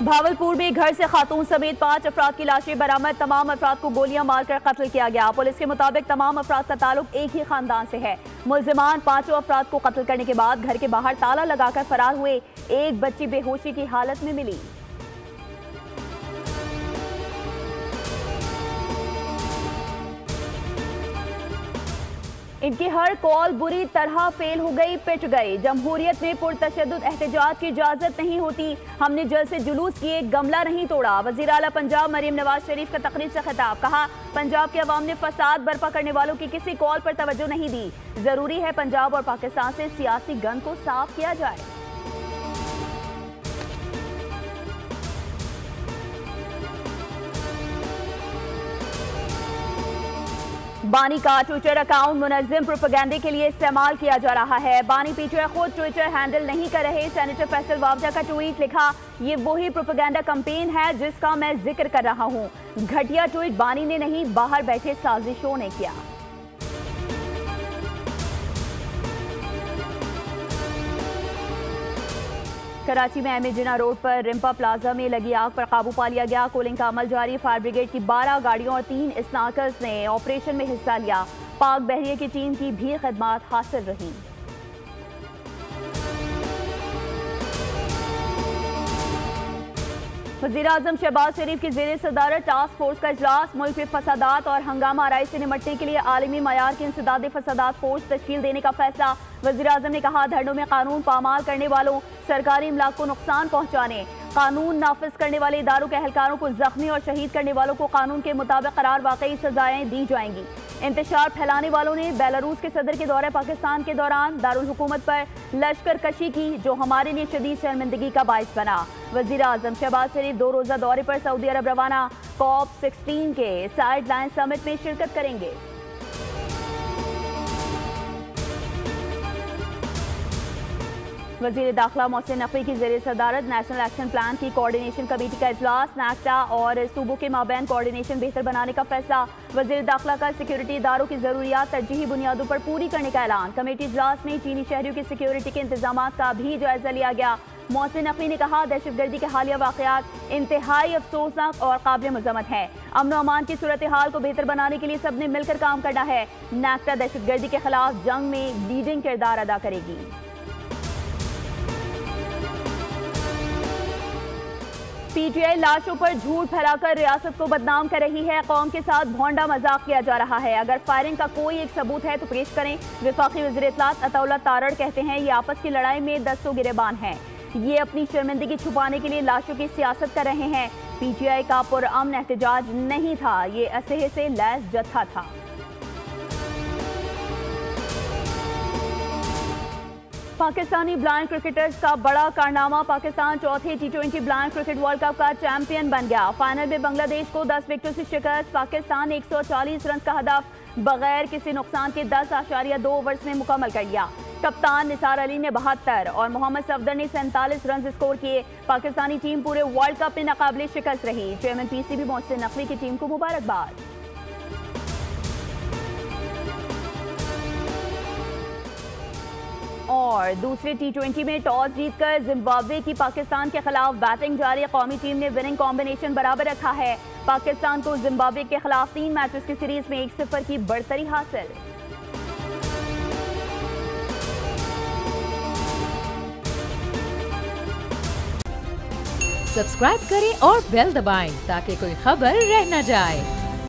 भावलपुर में घर से खातून समेत 5 अफराद की लाशें बरामद। तमाम अफराद को गोलियां मारकर कत्ल किया गया। पुलिस के मुताबिक तमाम अफराद का ताल्लुक एक ही खानदान से है। मुल्जिमान 5 अफराद को कत्ल करने के बाद घर के बाहर ताला लगाकर फरार हुए। एक बच्ची बेहोशी की हालत में मिली। इनकी हर कॉल बुरी तरह फेल हो गई, पिट गई। जमहूरियत में पुरतशद्दुद एहतजाज की इजाजत नहीं होती। हमने जल से जुलूस किए, गमला नहीं तोड़ा। वजीर आला पंजाब मरियम नवाज शरीफ का तकरीर से खिताब। कहा, पंजाब के अवाम ने फसाद बर्पा करने वालों की किसी कॉल पर तवज्जो नहीं दी। जरूरी है पंजाब और पाकिस्तान से सियासी गंद को साफ किया जाए। बानी का ट्विटर अकाउंट मुनज़्ज़म प्रोपेगेंडे के लिए इस्तेमाल किया जा रहा है। बानी पीटीआई खुद ट्विटर हैंडल नहीं कर रहे। सेनेटर फैसल वावजा का ट्वीट लिखा, ये वही प्रोपेगेंडा कैंपेन है जिसका मैं जिक्र कर रहा हूँ। घटिया ट्वीट बानी ने नहीं, बाहर बैठे साजिशों ने किया। कराची में एम ए जिना रोड पर रिम्पा प्लाजा में लगी आग पर काबू पा लिया गया। कूलिंग का अमल जारी। फायर ब्रिगेड की 12 गाड़ियों और 3 स्नाकर्स ने ऑपरेशन में हिस्सा लिया। पाक बहरिया की टीम की भी खिदमत हासिल रही। वज़ीर-ए-आज़म शहबाज शरीफ की ज़ेरे सदारत टास्क फोर्स का इजलास। मुल्क में फसादात और हंगामा आराई से निपटने के लिए आलमी मयार की इंसदाद फसादात फोर्स तश्कील देने का फैसला। वज़ीर-ए-आज़म ने कहा, धरनों में कानून पामाल करने वालों, सरकारी इमलाक को नुकसान पहुँचाने, कानून नाफिज करने वाले इदारों के अहलकारों को जख्मी और शहीद करने वालों को कानून के मुताबिक करार वाकई सजाएं दी जाएंगी। इंतशार फैलाने वालों ने बेलारूस के सदर के दौरे पाकिस्तान के दौरान दारुल हुकूमत पर लश्कर कशी की, जो हमारे लिए शदीद शर्मिंदगी का बाइस बना। वज़ीर-ए-आज़म शहबाज शरीफ 2 रोज़ा दौरे पर सऊदी अरब रवाना। COP16 के साइड लाइन समिट में शिरकत करेंगे। वज़ीर दाखिला मोहसिन नकवी की ज़ेरे सदारत नेशनल एक्शन प्लान की कोऑर्डिनेशन कमेटी का इजलास। नैक्टा और सूबों के माबैन कोऑर्डिनेशन बेहतर बनाने का फैसला। वज़ीर दाखिला का सिक्योरिटी इदारों की ज़रूरियात तरजीही बुनियादों पर पूरी करने का ऐलान। कमेटी इजलास में चीनी शहरियों की सिक्योरिटी के इंतजाम का भी जायजा लिया गया। मोहसिन नकवी ने कहा, दहशतगर्दी के हालिया वाक़यात इंतहाई अफसोसनाक और काबिल मज़म्मत है। अमन अमान की सूरत हाल को बेहतर बनाने के लिए सबने मिलकर काम करना है। नैक्टा दहशतगर्दी के खिलाफ जंग में लीडिंग किरदार अदा करेगी। पीटीआई लाशों पर झूठ फैलाकर रियासत को बदनाम कर रही है। कौम के साथ भोंडा मजाक किया जा रहा है। अगर फायरिंग का कोई एक सबूत है तो पेश करें। वफाकी वज़ीर इत्तलात अताउल्लाह तारड़ कहते हैं, ये आपस की लड़ाई में दस्तों गिरेबान हैं। ये अपनी शर्मिंदगी छुपाने के लिए लाशों की सियासत कर रहे हैं। पीटीआई का पुरअमन एहतजाज नहीं था, ये असह से लैस जत्था था। पाकिस्तानी ब्लाइंड क्रिकेटर्स का बड़ा कारनामा। पाकिस्तान चौथे T20 blind cricket world cup का चैंपियन बन गया। फाइनल में बांग्लादेश को 10 विकेटों से शिकस्त। पाकिस्तान 140 रन का हदफ बगैर किसी नुकसान के 10.2 ओवर्स में मुकम्मल कर लिया। कप्तान निसार अली ने 72 और मोहम्मद सफदर ने 47 रन स्कोर किए। पाकिस्तानी टीम पूरे वर्ल्ड कप में नाकाबिले शिकस्त रही। चेयरमैन PCB मोहसिन नकवी की टीम को मुबारकबाद। और दूसरे T20 में टॉस जीतकर जिम्बाब्वे की पाकिस्तान के खिलाफ बैटिंग जारी। कौमी टीम ने विनिंग कॉम्बिनेशन बराबर रखा है। पाकिस्तान को जिम्बाब्वे के खिलाफ 3 मैचेस की सीरीज में 1-0 की बढ़तरी हासिल। सब्सक्राइब करें और बेल दबाएं ताकि कोई खबर रह न जाए।